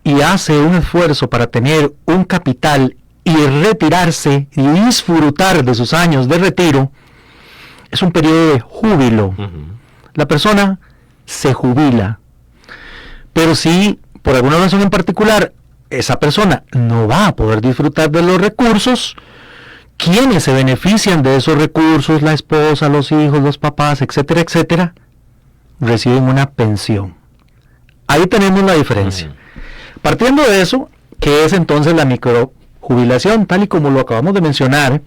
y hace un esfuerzo para tener un capital y retirarse y disfrutar de sus años de retiro, es un periodo de júbilo. La persona se jubila. Pero si por alguna razón en particular esa persona no va a poder disfrutar de los recursos, ¿quiénes se benefician de esos recursos? La esposa, los hijos, los papás, etcétera, etcétera, reciben una pensión. Ahí tenemos la diferencia. Partiendo de eso, ¿qué es entonces la microjubilación? Tal y como lo acabamos de mencionar,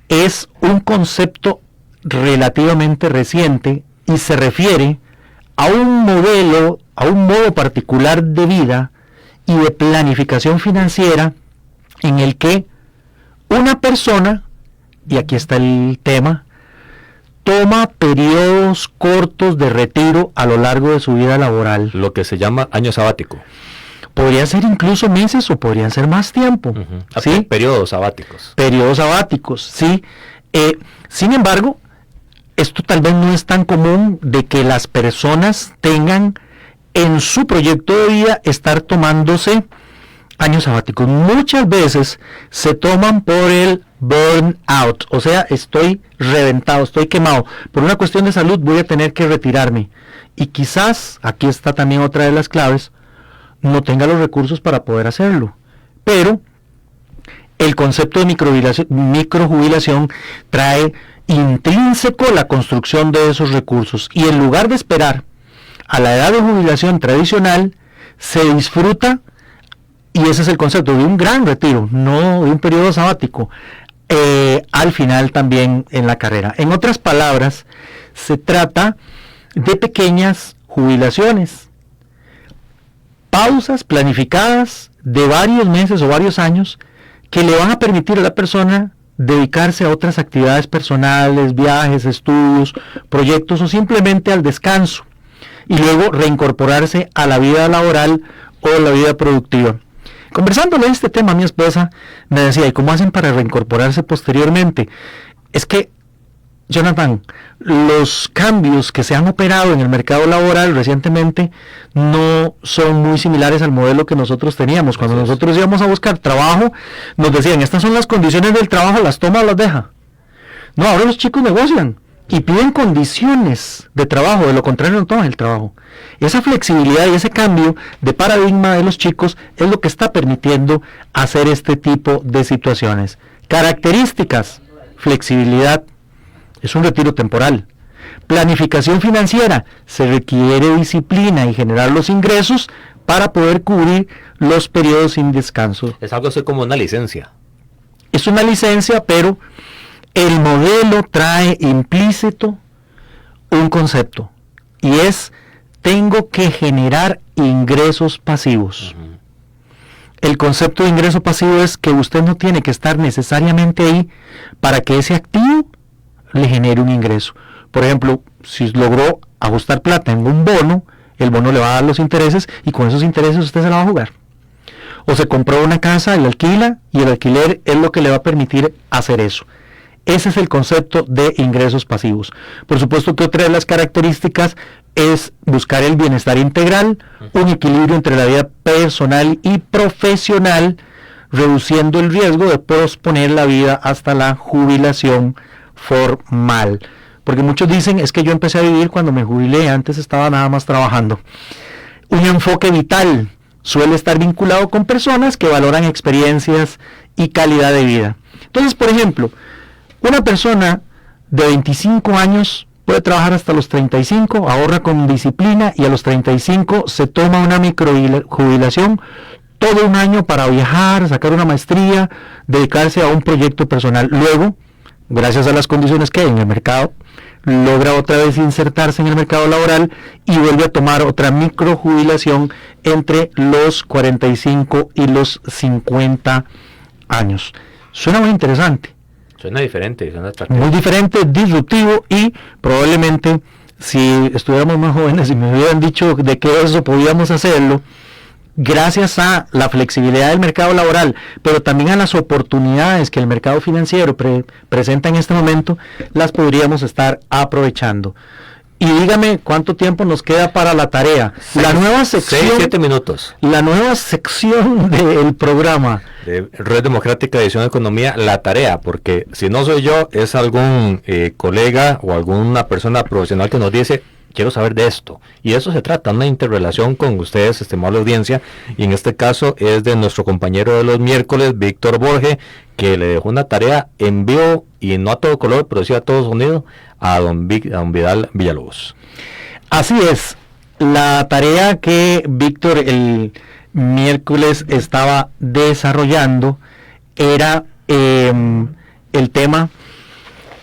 es un concepto relativamente reciente y se refiere a un modelo, a un modo particular de vida y de planificación financiera en el que una persona, y aquí está el tema, toma periodos cortos de retiro a lo largo de su vida laboral. Lo que se llama año sabático. Podría ser incluso meses o podrían ser más tiempo. ¿Sí? Periodos sabáticos. Periodos sabáticos, sí. Sin embargo, esto tal vez no es tan común de que las personas tengan en su proyecto de vida estar tomándose años sabáticos. Muchas veces se toman por el burnout, o sea, estoy reventado, estoy quemado, por una cuestión de salud voy a tener que retirarme. Y quizás, aquí está también otra de las claves, no tenga los recursos para poder hacerlo. Pero el concepto de microjubilación trae intrínseco la construcción de esos recursos, y en lugar de esperar a la edad de jubilación tradicional, se disfruta, y ese es el concepto de un gran retiro, no de un periodo sabático, al final también en la carrera. En otras palabras, se trata de pequeñas jubilaciones, pausas planificadas de varios meses o varios años que le van a permitir a la persona dedicarse a otras actividades personales, viajes, estudios, proyectos o simplemente al descanso, y luego reincorporarse a la vida laboral o la vida productiva. Conversándole este tema a mi esposa, me decía, ¿y cómo hacen para reincorporarse posteriormente? Es que, Jonathan, los cambios que se han operado en el mercado laboral recientemente no son muy similares al modelo que nosotros teníamos. Cuando nosotros íbamos a buscar trabajo, nos decían, estas son las condiciones del trabajo, las toma o las deja. No, ahora los chicos negocian y piden condiciones de trabajo, de lo contrario no toman el trabajo. Esa flexibilidad y ese cambio de paradigma de los chicos es lo que está permitiendo hacer este tipo de situaciones. Características: flexibilidad, es un retiro temporal. Planificación financiera, se requiere disciplina y generar los ingresos para poder cubrir los periodos sin descanso. Es algo así como una licencia. Es una licencia, pero el modelo trae implícito un concepto, y es: tengo que generar ingresos pasivos. El concepto de ingreso pasivo es que usted no tiene que estar necesariamente ahí para que ese activo le genere un ingreso. Por ejemplo, si logró ajustar plata en un bono, el bono le va a dar los intereses y con esos intereses usted se la va a jugar. O se compró una casa, la alquila, y el alquiler es lo que le va a permitir hacer eso. Ese es el concepto de ingresos pasivos. Por supuesto que otra de las características es buscar el bienestar integral, un equilibrio entre la vida personal y profesional, reduciendo el riesgo de posponer la vida hasta la jubilación formal. Porque muchos dicen, es que yo empecé a vivir cuando me jubilé, antes estaba nada más trabajando. Un enfoque vital suele estar vinculado con personas que valoran experiencias y calidad de vida. Entonces, por ejemplo, una persona de 25 años puede trabajar hasta los 35, ahorra con disciplina y a los 35 se toma una microjubilación, todo un año para viajar, sacar una maestría, dedicarse a un proyecto personal. Luego, gracias a las condiciones que hay en el mercado, logra otra vez insertarse en el mercado laboral y vuelve a tomar otra microjubilación entre los 45 y los 50 años. Suena muy interesante. Suena diferente, suena atractivo. Muy diferente, disruptivo, y probablemente si estuviéramos más jóvenes y me hubieran dicho de que eso podíamos hacerlo, gracias a la flexibilidad del mercado laboral, pero también a las oportunidades que el mercado financiero presenta en este momento, las podríamos estar aprovechando. Y dígame cuánto tiempo nos queda para la tarea. La nueva sección, 6-7 minutos. La nueva sección del programa de Red Democrática Edición de Economía, la tarea, porque si no soy yo, es algún colega o alguna persona profesional que nos dice, quiero saber de esto. Y eso se trata, una interrelación con ustedes, estimada audiencia, y en este caso es de nuestro compañero de los miércoles, Víctor Borge, que le dejó una tarea en vivo y no a todo color, pero sí a todo sonido, a don Vidal Villalobos. Así es, la tarea que Víctor, el miércoles estaba desarrollando era el tema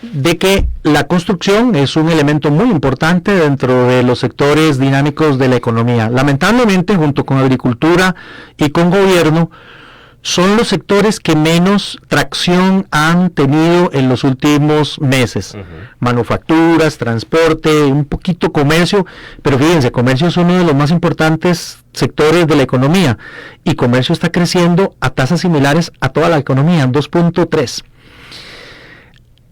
de que la construcción es un elemento muy importante dentro de los sectores dinámicos de la economía. Lamentablemente, junto con agricultura y con gobierno, son los sectores que menos tracción han tenido en los últimos meses. Manufacturas, transporte, un poquito comercio, pero fíjense, comercio es uno de los más importantes sectores de la economía, y comercio está creciendo a tasas similares a toda la economía, 2.3.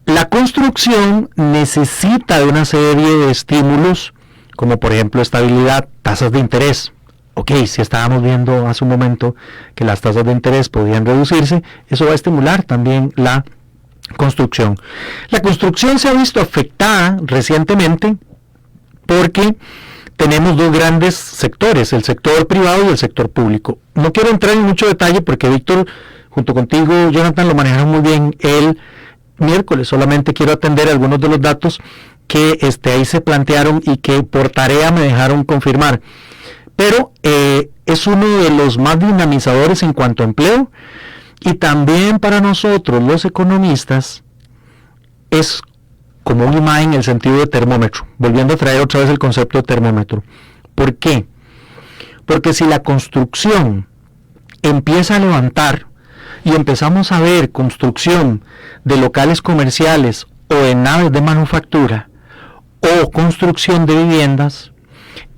La construcción necesita de una serie de estímulos, como por ejemplo estabilidad, tasas de interés. Ok, si estábamos viendo hace un momento que las tasas de interés podían reducirse, eso va a estimular también la construcción. La construcción se ha visto afectada recientemente porque tenemos dos grandes sectores, el sector privado y el sector público. No quiero entrar en mucho detalle porque Víctor, junto contigo, Jonathan, lo manejaron muy bien el miércoles. Solamente quiero atender algunos de los datos que ahí se plantearon y que por tarea me dejaron confirmar. Pero es uno de los más dinamizadores en cuanto a empleo, y también para nosotros los economistas es como un imán en el sentido de termómetro, volviendo a traer otra vez el concepto de termómetro. ¿Por qué? Porque si la construcción empieza a levantar y empezamos a ver construcción de locales comerciales o de naves de manufactura o construcción de viviendas,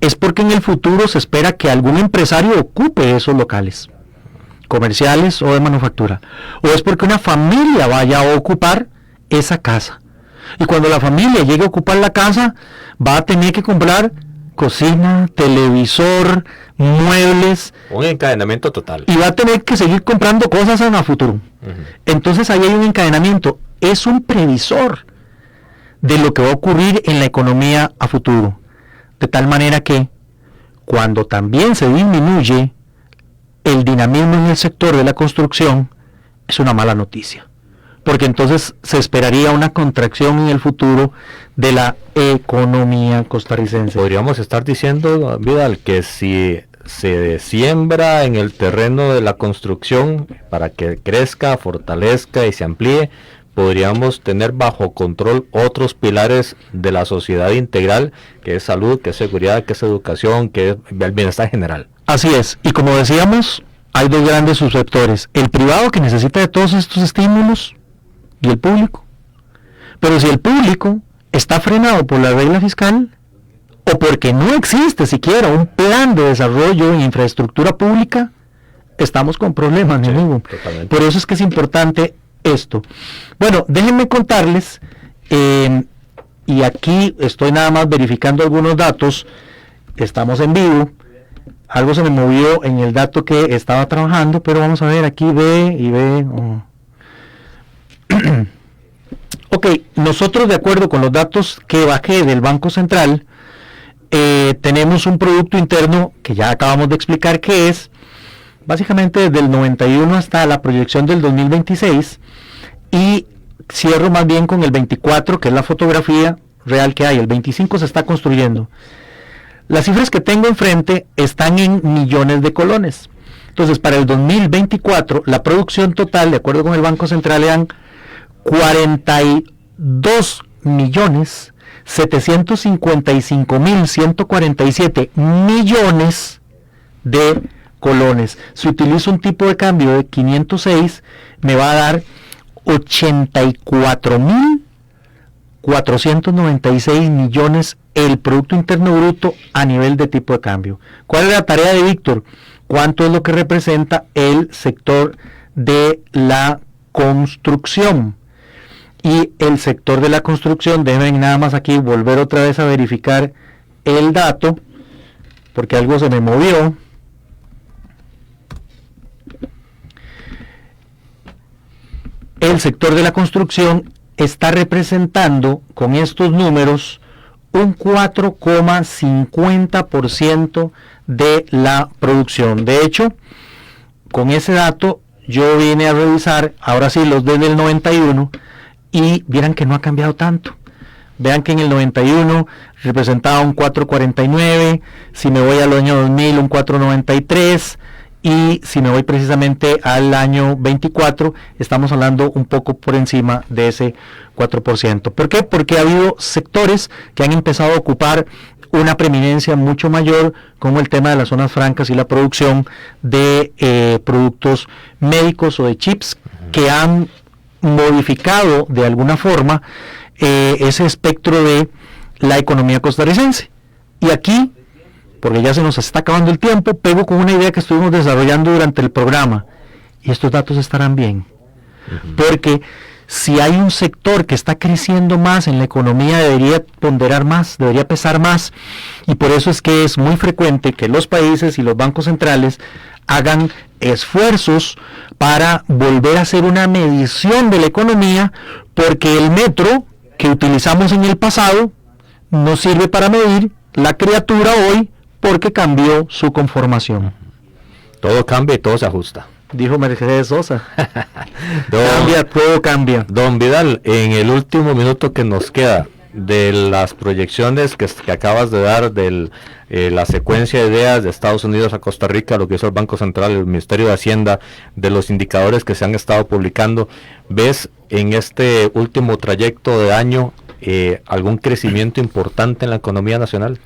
es porque en el futuro se espera que algún empresario ocupe esos locales comerciales o de manufactura, o es porque una familia vaya a ocupar esa casa, y cuando la familia llegue a ocupar la casa va a tener que comprar cocina, televisor, muebles, un encadenamiento total, y va a tener que seguir comprando cosas en el futuro. Entonces ahí hay un encadenamiento, es un previsor de lo que va a ocurrir en la economía a futuro, de tal manera que cuando también se disminuye el dinamismo en el sector de la construcción, es una mala noticia, porque entonces se esperaría una contracción en el futuro de la economía costarricense. Podríamos estar diciendo, Vidal, que si se siembra en el terreno de la construcción para que crezca, fortalezca y se amplíe, podríamos tener bajo control otros pilares de la sociedad integral, que es salud, que es seguridad, que es educación, que es el bienestar general. Así es, y como decíamos, hay dos grandes subsectores, el privado, que necesita de todos estos estímulos, y el público. Pero si el público está frenado por la regla fiscal, o porque no existe siquiera un plan de desarrollo en infraestructura pública, estamos con problemas, mi amigo. Por eso es que es importante esto. Bueno, déjenme contarles, y aquí estoy nada más verificando algunos datos, estamos en vivo, algo se me movió en el dato que estaba trabajando, pero vamos a ver, aquí ve. Ok, nosotros, de acuerdo con los datos que bajé del Banco Central, tenemos un Producto Interno que ya acabamos de explicar que es básicamente desde el 91 hasta la proyección del 2026, y cierro más bien con el 24, que es la fotografía real que hay. El 25 se está construyendo. Las cifras que tengo enfrente están en millones de colones. Entonces, para el 2024, la producción total, de acuerdo con el Banco Central, eran 42.755.147 millones de colones. Si utilizo un tipo de cambio de 506, me va a dar 84.496 millones el Producto Interno Bruto a nivel de tipo de cambio. ¿Cuál es la tarea de Víctor? ¿Cuánto es lo que representa el sector de la construcción? Y el sector de la construcción, deben nada más aquí volver otra vez a verificar el dato, porque algo se me movió. El sector de la construcción está representando con estos números un 4,50% de la producción. De hecho, con ese dato yo vine a revisar, ahora sí, los desde el 91, y vieran que no ha cambiado tanto. Vean que en el 91 representaba un 4,49, si me voy al año 2000 un 4,93, y si me voy precisamente al año 24, estamos hablando un poco por encima de ese 4%. ¿Por qué? Porque ha habido sectores que han empezado a ocupar una preeminencia mucho mayor, como el tema de las zonas francas y la producción de productos médicos o de chips, que han modificado de alguna forma ese espectro de la economía costarricense. Y aquí, porque ya se nos está acabando el tiempo, pego con una idea que estuvimos desarrollando durante el programa, y estos datos estarán bien, porque si hay un sector que está creciendo más en la economía, debería ponderar más, debería pesar más, y por eso es que es muy frecuente que los países y los bancos centrales hagan esfuerzos para volver a hacer una medición de la economía, porque el metro que utilizamos en el pasado no sirve para medir la criatura hoy, porque cambió su conformación. Todo cambia y todo se ajusta, Dijo Mercedes Sosa. Cambia, todo cambia. Don Vidal, en el último minuto que nos queda, de las proyecciones que acabas de dar, de la secuencia de ideas de Estados Unidos a Costa Rica, lo que hizo el Banco Central, el Ministerio de Hacienda, de los indicadores que se han estado publicando, ¿ves en este último trayecto de año algún crecimiento importante en la economía nacional?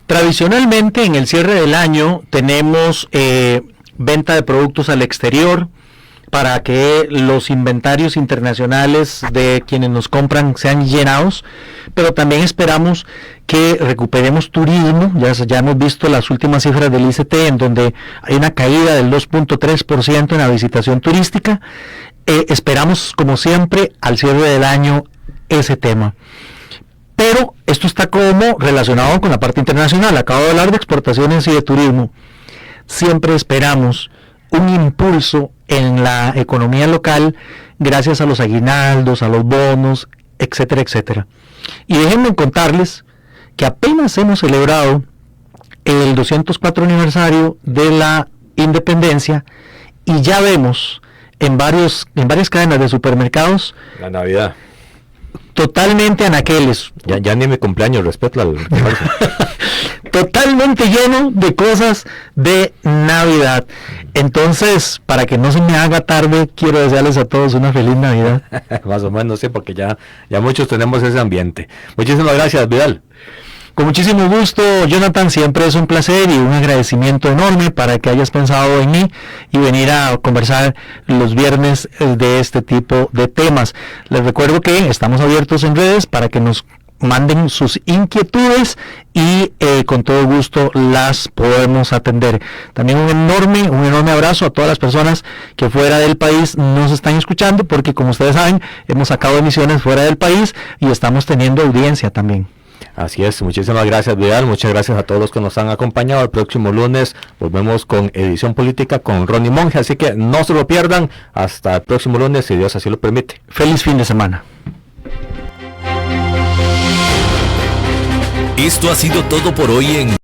Tradicionalmente, en el cierre del año tenemos venta de productos al exterior para que los inventarios internacionales de quienes nos compran sean llenados, pero también esperamos que recuperemos turismo. Ya hemos visto las últimas cifras del ICT, en donde hay una caída del 2.3% en la visitación turística. Esperamos, como siempre, al cierre del año ese tema. Pero esto está como relacionado con la parte internacional. Acabo de hablar de exportaciones y de turismo. Siempre esperamos un impulso en la economía local gracias a los aguinaldos, a los bonos, etcétera, etcétera. Y déjenme contarles que apenas hemos celebrado el 204 aniversario de la independencia y ya vemos en varias cadenas de supermercados La Navidad. Totalmente anaqueles. Ya ni mi cumpleaños, respeto al Totalmente lleno de cosas de Navidad. Entonces, para que no se me haga tarde, quiero desearles a todos una feliz Navidad. Más o menos, sí, porque ya muchos tenemos ese ambiente. Muchísimas gracias, Vidal. Con muchísimo gusto, Jonathan, siempre es un placer y un agradecimiento enorme para que hayas pensado en mí y venir a conversar los viernes de este tipo de temas. Les recuerdo que estamos abiertos en redes para que nos manden sus inquietudes y con todo gusto las podemos atender. También un enorme abrazo a todas las personas que fuera del país nos están escuchando, porque como ustedes saben, hemos sacado emisiones fuera del país y estamos teniendo audiencia también. Así es, muchísimas gracias, Vidal, muchas gracias a todos los que nos han acompañado. El próximo lunes volvemos con Edición Política con Ronnie Monge, así que no se lo pierdan. Hasta el próximo lunes, si Dios así lo permite. Feliz fin de semana. Esto ha sido todo por hoy en